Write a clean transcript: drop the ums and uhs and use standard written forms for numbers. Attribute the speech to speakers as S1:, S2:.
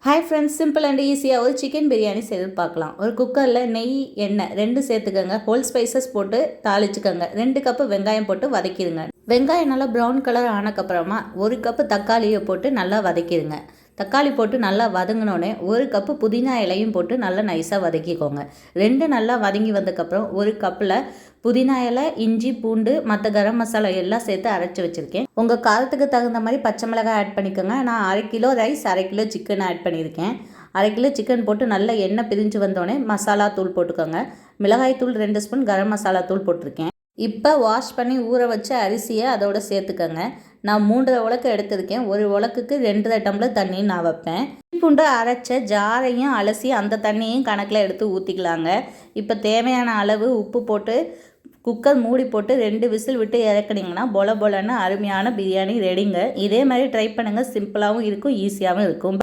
S1: Hi friends, simple and ஈஸியாக ஒரு chicken biryani செய்து பார்க்கலாம். ஒரு குக்கரில் நெய் எண்ணெய் 2 சேர்த்துக்கோங்க. ஹோல் ஸ்பைசஸ் போட்டு தாளிச்சுக்கோங்க. 2 கப்பு வெங்காயம் போட்டு வதக்கிடுங்க. வெங்காயம் நல்லா ப்ரௌன் கலர் ஆனக்கப்புறமா 1 கப்பு தக்காளியை போட்டு நல்லா வதக்கிடுங்க. தக்காளி போட்டு நல்லா வதங்கினோடனே 1 கப்பு புதினா இலையும் போட்டு நல்லா நைஸாக வதக்கிக்கோங்க. 2 நல்லா வதங்கி வந்ததுக்கப்புறம் 1 கப்பில் புதினா இலை, இஞ்சி, பூண்டு, மற்ற கரம் மசாலா எல்லாம் சேர்த்து அரைச்சி வச்சுருக்கேன். உங்கள் காரத்துக்கு தகுந்த மாதிரி பச்சை மிளகாய் ஆட் பண்ணிக்கோங்க. நான் 1/2 kilo rice 1/2 kilo chicken add பண்ணியிருக்கேன். 1/2 கிலோ சிக்கன் போட்டு நல்லா எண்ணெய் பிரிஞ்சு வந்தோடனே மசாலா தூள் போட்டுக்கோங்க. மிளகாய் தூள் 2 ஸ்பூன், கரம் மசாலா தூள் போட்டிருக்கேன். இப்போ வாஷ் பண்ணி ஊற வச்ச அரிசியை அதோட சேர்த்துக்கோங்க. நான் 3 உலக்கு எடுத்திருக்கேன். ஒரு உலக்குக்கு 2 டம்ளர் தண்ணி நான் வைப்பேன். பூண்டு அரைச்ச ஜாரையும் அலசி அந்த தண்ணியும் கணக்கில் எடுத்து ஊற்றிக்கலாங்க. இப்போ தேவையான அளவு உப்பு போட்டு குக்கர் மூடி போட்டு 2 விசில் விட்டு இறக்குனீங்கன்னா பொல பொலன்னு அருமையான பிரியாணி ரெடிங்க. இதே மாதிரி ட்ரை பண்ணுங்கள். சிம்பிளாகவும் இருக்கும், ஈஸியாகவும் இருக்கும்.